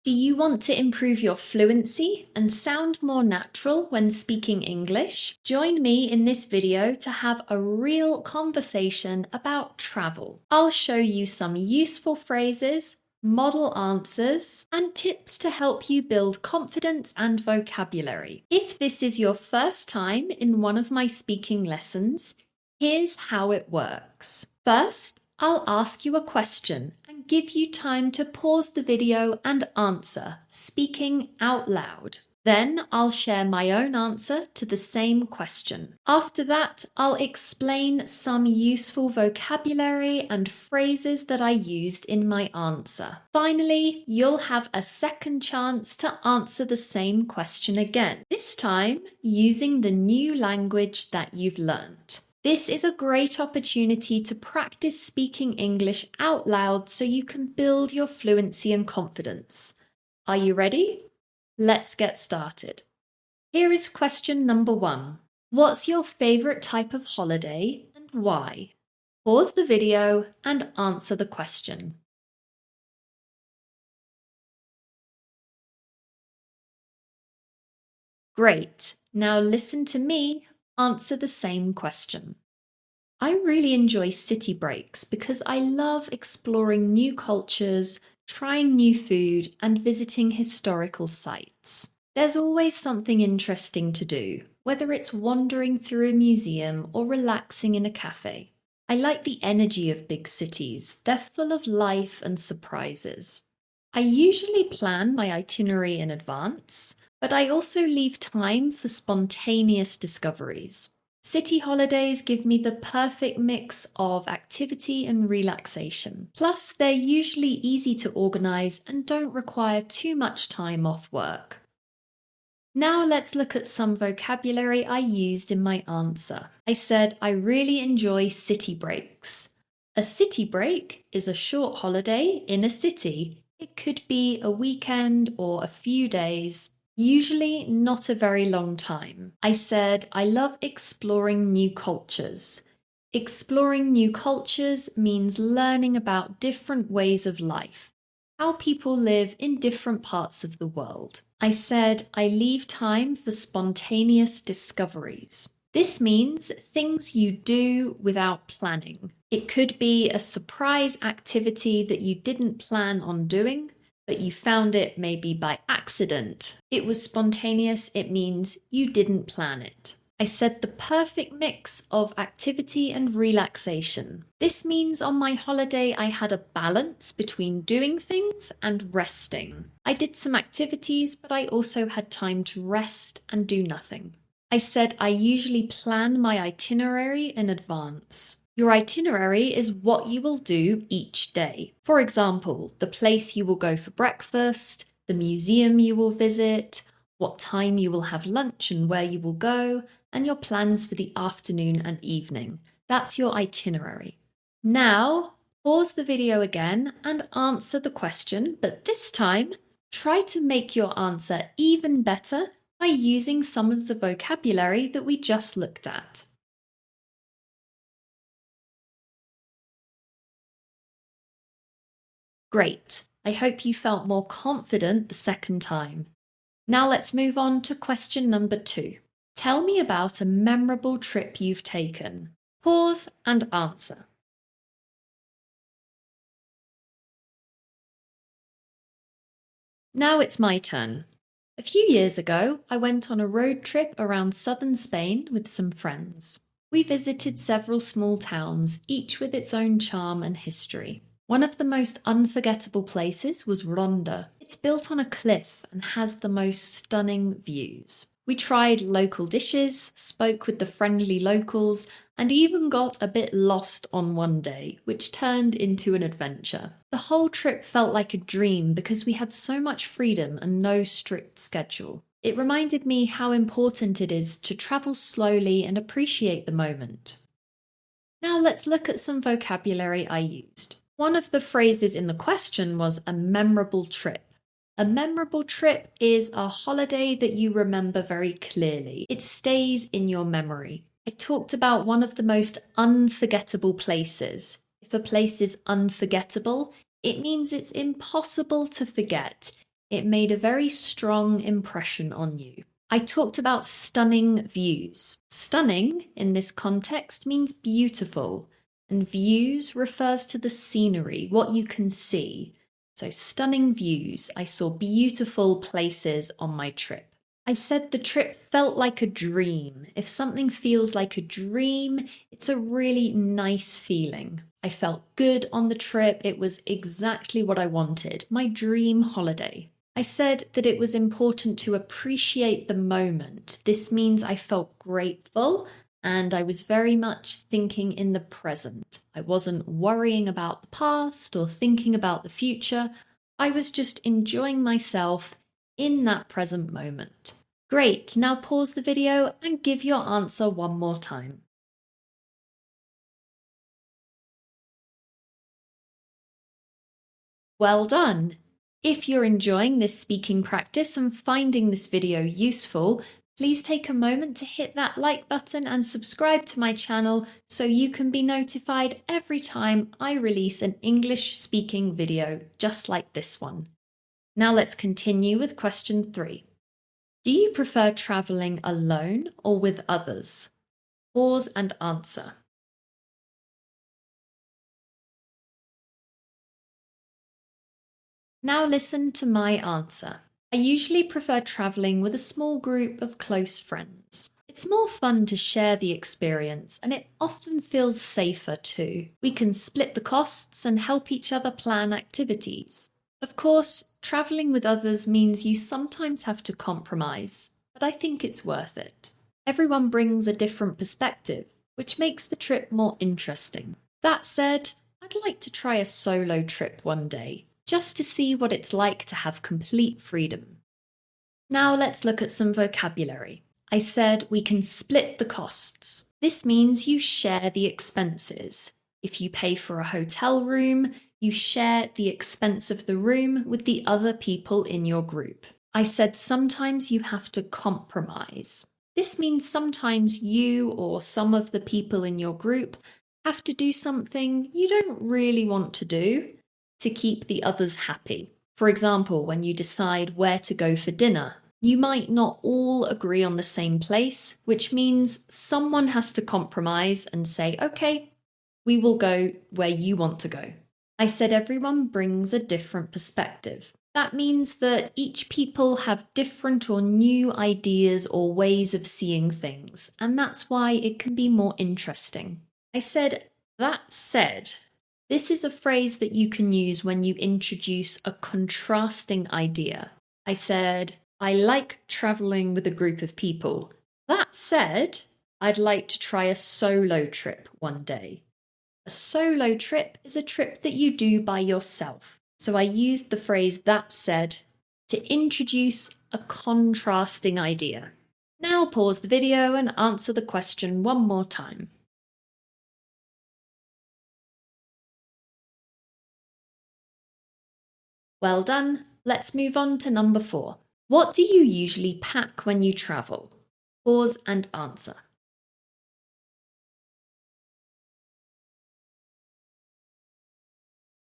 Do you want to improve your fluency and sound more natural when speaking English? Join me in this video to have a real conversation about travel. I'll show you some useful phrases, model answers, and tips to help you build confidence and vocabulary. If this is your first time in one of my speaking lessons, here's how it works. First, I'll ask you a question and give you time to pause the video and answer, speaking out loud. Then I'll share my own answer to the same question. After that, I'll explain some useful vocabulary and phrases that I used in my answer. Finally, you'll have a second chance to answer the same question again, this time using the new language that you've learned. This is a great opportunity to practice speaking English out loud so you can build your fluency and confidence. Are you ready? Let's get started. Here is question number 1. What's your favorite type of holiday and why? Pause the video and answer the question. Great. Now listen to me answer the same question. I really enjoy city breaks because I love exploring new cultures, trying new food, and visiting historical sites. There's always something interesting to do, whether it's wandering through a museum or relaxing in a cafe. I like the energy of big cities. They're full of life and surprises. I usually plan my itinerary in advance, but I also leave time for spontaneous discoveries. City holidays give me the perfect mix of activity and relaxation. Plus, they're usually easy to organize and don't require too much time off work. Now let's look at some vocabulary I used in my answer. I said I really enjoy city breaks. A city break is a short holiday in a city. It could be a weekend or a few days. Usually not a very long time. I said I love exploring new cultures. Exploring new cultures means learning about different ways of life, how people live in different parts of the world. I said I leave time for spontaneous discoveries. This means things you do without planning. It could be a surprise activity that you didn't plan on doing, but you found it maybe by accident. It was spontaneous, it means you didn't plan it. I said the perfect mix of activity and relaxation. This means on my holiday I had a balance between doing things and resting. I did some activities, but I also had time to rest and do nothing. I said I usually plan my itinerary in advance. Your itinerary is what you will do each day. For example, the place you will go for breakfast, the museum you will visit, what time you will have lunch and where you will go, and your plans for the afternoon and evening. That's your itinerary. Now, pause the video again and answer the question, but this time, try to make your answer even better by using some of the vocabulary that we just looked at. Great. I hope you felt more confident the second time. Now let's move on to question number 2. Tell me about a memorable trip you've taken. Pause and answer. Now it's my turn. A few years ago, I went on a road trip around southern Spain with some friends. We visited several small towns, each with its own charm and history. One of the most unforgettable places was Ronda. It's built on a cliff and has the most stunning views. We tried local dishes, spoke with the friendly locals, and even got a bit lost on one day, which turned into an adventure. The whole trip felt like a dream because we had so much freedom and no strict schedule. It reminded me how important it is to travel slowly and appreciate the moment. Now let's look at some vocabulary I used. One of the phrases in the question was a memorable trip. A memorable trip is a holiday that you remember very clearly. It stays in your memory. I talked about one of the most unforgettable places. If a place is unforgettable, it means it's impossible to forget. It made a very strong impression on you. I talked about stunning views. Stunning in this context means beautiful, and views refers to the scenery, what you can see. So, stunning views. I saw beautiful places on my trip. I said the trip felt like a dream. If something feels like a dream, it's a really nice feeling. I felt good on the trip. It was exactly what I wanted, my dream holiday. I said that it was important to appreciate the moment. This means I felt grateful and I was very much thinking in the present. I wasn't worrying about the past or thinking about the future. I was just enjoying myself in that present moment. Great, now pause the video and give your answer one more time. Well done! If you're enjoying this speaking practice and finding this video useful, please take a moment to hit that like button and subscribe to my channel so you can be notified every time I release an English speaking video just like this one. Now let's continue with question 3. Do you prefer traveling alone or with others? Pause and answer. Now listen to my answer. I usually prefer traveling with a small group of close friends. It's more fun to share the experience and it often feels safer too. We can split the costs and help each other plan activities. Of course, traveling with others means you sometimes have to compromise, but I think it's worth it. Everyone brings a different perspective, which makes the trip more interesting. That said, I'd like to try a solo trip one day, just to see what it's like to have complete freedom. Now let's look at some vocabulary. I said we can split the costs. This means you share the expenses. If you pay for a hotel room, you share the expense of the room with the other people in your group. I said sometimes you have to compromise. This means sometimes you or some of the people in your group have to do something you don't really want to do to keep the others happy. For example, when you decide where to go for dinner, you might not all agree on the same place, which means someone has to compromise and say, okay, we will go where you want to go. I said everyone brings a different perspective. That means that each people have different or new ideas or ways of seeing things, and that's why it can be more interesting. I said, that said, this is a phrase that you can use when you introduce a contrasting idea. I said, I like traveling with a group of people. That said, I'd like to try a solo trip one day. A solo trip is a trip that you do by yourself. So I used the phrase that said to introduce a contrasting idea. Now pause the video and answer the question one more time. Well done. Let's move on to number 4. What do you usually pack when you travel? Pause and answer.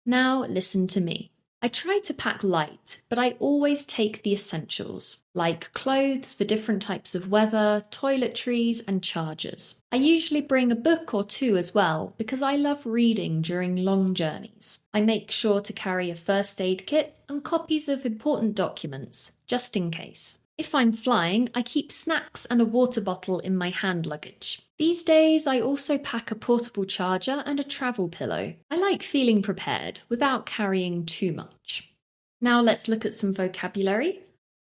Now listen to me. I try to pack light, but I always take the essentials, like clothes for different types of weather, toiletries, and chargers. I usually bring a book or two as well, because I love reading during long journeys. I make sure to carry a first aid kit and copies of important documents, just in case. If I'm flying, I keep snacks and a water bottle in my hand luggage. These days, I also pack a portable charger and a travel pillow. I like feeling prepared without carrying too much. Now let's look at some vocabulary.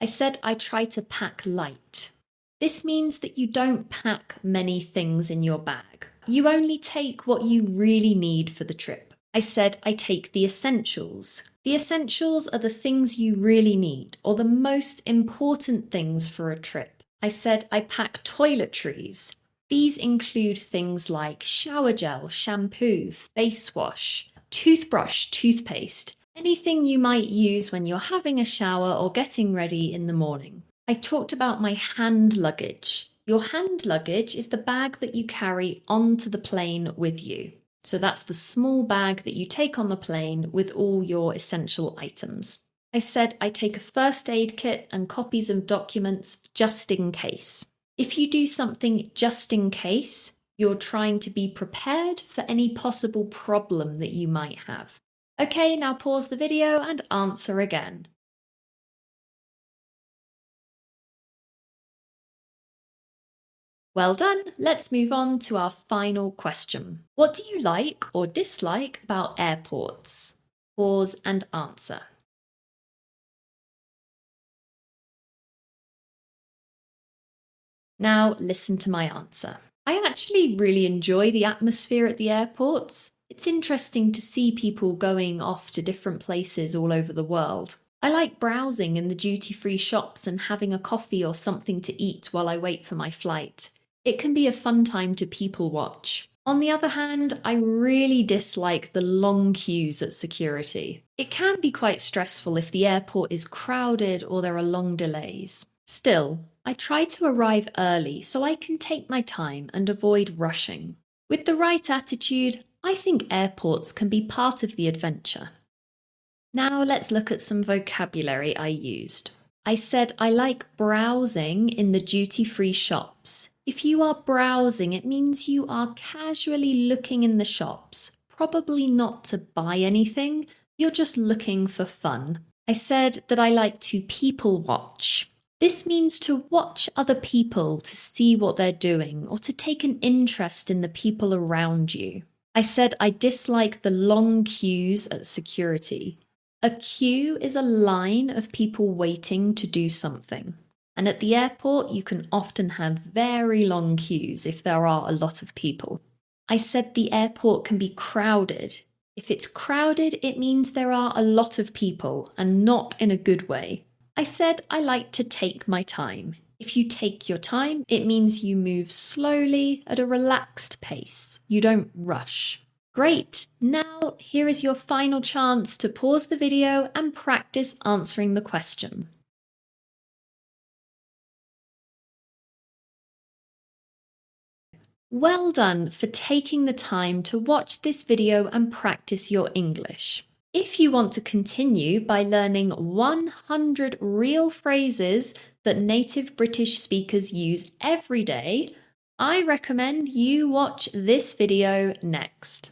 I said I try to pack light. This means that you don't pack many things in your bag. You only take what you really need for the trip. I said I take the essentials. The essentials are the things you really need, or the most important things for a trip. I said I pack toiletries. These include things like shower gel, shampoo, face wash, toothbrush, toothpaste, anything you might use when you're having a shower or getting ready in the morning. I talked about my hand luggage. Your hand luggage is the bag that you carry onto the plane with you. So that's the small bag that you take on the plane with all your essential items. I said I take a first aid kit and copies of documents just in case. If you do something just in case, you're trying to be prepared for any possible problem that you might have. Okay, now pause the video and answer again. Well done. Let's move on to our final question. What do you like or dislike about airports? Pause and answer. Now listen to my answer. I actually really enjoy the atmosphere at the airports. It's interesting to see people going off to different places all over the world. I like browsing in the duty-free shops and having a coffee or something to eat while I wait for my flight. It can be a fun time to people watch. On the other hand, I really dislike the long queues at security. It can be quite stressful if the airport is crowded or there are long delays. Still, I try to arrive early so I can take my time and avoid rushing. With the right attitude, I think airports can be part of the adventure. Now let's look at some vocabulary I used. I said I like browsing in the duty-free shops. If you are browsing, it means you are casually looking in the shops, probably not to buy anything, you're just looking for fun. I said that I like to people watch. This means to watch other people to see what they're doing or to take an interest in the people around you. I said I dislike the long queues at security. A queue is a line of people waiting to do something. And at the airport, you can often have very long queues if there are a lot of people. I said the airport can be crowded. If it's crowded, it means there are a lot of people and not in a good way. I said I like to take my time. If you take your time, it means you move slowly at a relaxed pace. You don't rush. Great! Now, here is your final chance to pause the video and practice answering the question. Well done for taking the time to watch this video and practice your English. If you want to continue by learning 100 real phrases that native British speakers use every day, I recommend you watch this video next.